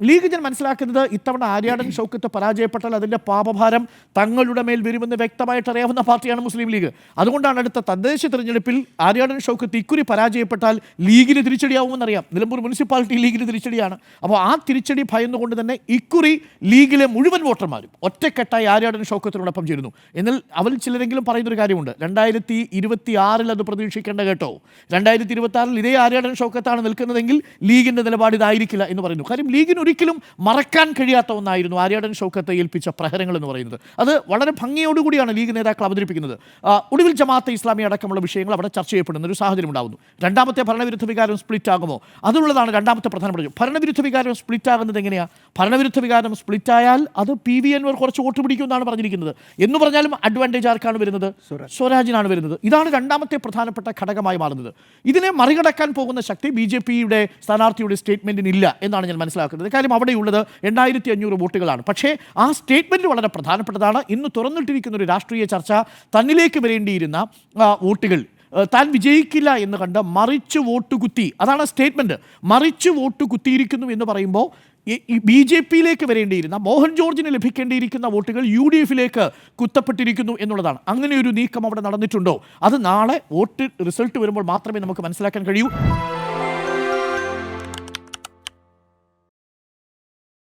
League ഞാൻ മനസ്സിലാക്കുന്നത് ഇത്തവണ ആര്യാടൻ ഷൗക്കത്ത് പരാജയപ്പെട്ടാൽ അതിൻ്റെ പാപഭാരം തങ്ങളുടെ മേൽ വരുമെന്ന് വ്യക്തമായിട്ട് അറിയാവുന്ന പാർട്ടിയാണ് മുസ്ലിം ലീഗ്. അതുകൊണ്ടാണ് അടുത്ത തദ്ദേശ തെരഞ്ഞെടുപ്പിൽ ആര്യാടൻ ഷൗക്കത്ത് ഇക്കുറി പരാജയപ്പെട്ടാൽ ലീഗിന് തിരിച്ചടിയാവുമെന്നറിയാം. നിലമ്പൂർ മുനിസിപ്പാലിറ്റി ലീഗിന് തിരിച്ചടിയാണ്. അപ്പോൾ ആ തിരിച്ചടി ഭയന്നുകൊണ്ട് തന്നെ ഇക്കുറി ലീഗിലെ മുഴുവൻ വോട്ടർമാരും ഒറ്റക്കെട്ടായി ആര്യാടൻ ഷൗക്കത്തിനോടൊപ്പം ചേരുന്നു. എന്നാൽ അവരിൽ ചിലരെങ്കിലും പറയുന്നൊരു കാര്യമുണ്ട്, 2026 അത് പ്രതീക്ഷിക്കേണ്ട കേട്ടോ. 2026 ഇതേ ആര്യാടൻ ഷൗക്കത്താണ് നിൽക്കുന്നതെങ്കിൽ ലീഗിൻ്റെ നിലപാട് ഇതായിരിക്കില്ല എന്ന് പറയുന്നു. കാര്യം ലീഗിന് ഒരിക്കലും മറക്കാൻ കഴിയാത്ത ഒന്നായിരുന്നു ആര്യാടൻ ഷൗക്കത്തെ ഏൽപ്പിച്ച പ്രഹരങ്ങൾ എന്ന് പറയുന്നത്. അത് വളരെ ഭംഗിയോടുകൂടിയാണ് ലീഗ് നേതാക്കൾ അവതരിപ്പിക്കുന്നത്. ഒടുവിൽ ജമാഅത്തെ ഇസ്ലാമി അടക്കമുള്ള വിഷയങ്ങൾ അവിടെ ചർച്ച ചെയ്യപ്പെടുന്ന ഒരു സാഹചര്യം ഉണ്ടാകുന്നു. രണ്ടാമത്തെ ഭരണവിരുദ്ധ വികാരം സ്പ്ലിറ്റ് ആകുമോ അതുള്ളതാണ് രണ്ടാമത്തെ പ്രധാനപ്പെട്ട. ഭരണവിരുദ്ധ വികാരം സ്പ്ലിറ്റ് ആകുന്നത് എങ്ങനെയാണ്? ഭരണവിരുദ്ധ വികാരം സ്പ്ലിറ്റ് ആയാൽ അത് PV അൻവർ കുറച്ച് വോട്ട് പിടിക്കുമെന്നാണ് പറഞ്ഞിരിക്കുന്നത്. എന്ന് പറഞ്ഞാലും അഡ്വാൻറ്റേജ് ആർക്കാണ് വരുന്നത്? സ്വരാജിനാണ് വരുന്നത്. ഇതാണ് രണ്ടാമത്തെ പ്രധാനപ്പെട്ട ഘടകമായി മാറുന്നത്. ഇതിനെ മറികടക്കാൻ പോകുന്ന ശക്തി BJPയുടെ സ്ഥാനാർത്ഥിയുടെ സ്റ്റേറ്റ്മെൻറ്റിനില്ല എന്നാണ് ഞാൻ മനസ്സിലാക്കുന്നത്. കാര്യം അവിടെയുള്ളത് 8500 വോട്ടുകളാണ്. പക്ഷേ ആ സ്റ്റേറ്റ്മെൻറ്റ് വളരെ പ്രധാനപ്പെട്ടതാണ്. ഇന്ന് തുറന്നിട്ടിരിക്കുന്ന ഒരു രാഷ്ട്രീയ ചർച്ച തന്നിലേക്ക് വരേണ്ടിയിരുന്ന വോട്ടുകൾ താൻ വിജയിക്കില്ല എന്ന് കണ്ട് മറിച്ച് വോട്ട് കുത്തി, അതാണ് സ്റ്റേറ്റ്മെൻറ്റ്. മറിച്ച് വോട്ട് കുത്തിയിരിക്കുന്നു എന്ന് പറയുമ്പോൾ BJPയിലേക്ക് വരേണ്ടിയിരുന്ന മോഹൻ ജോർജിന് ലഭിക്കേണ്ടിയിരിക്കുന്ന വോട്ടുകൾ UDFിലേക്ക് കുത്തപ്പെട്ടിരിക്കുന്നു എന്നുള്ളതാണ്. അങ്ങനെ ഒരു നീക്കം അവിടെ നടന്നിട്ടുണ്ടോ? അത് നാളെ വോട്ട് റിസൾട്ട് വരുമ്പോൾ മാത്രമേ നമുക്ക് മനസ്സിലാക്കാൻ കഴിയൂ.